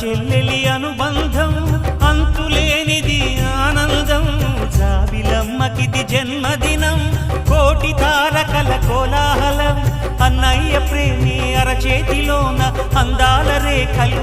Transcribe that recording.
చెల్లెలి అనుబంధం అంతులేనిది ఆనందం జాబిలమ్మకిది జన్మదినం కోటి తారకల కోలాహలం అన్నయ్య ప్రేమి అరచేతిలోన అందాల రేఖలు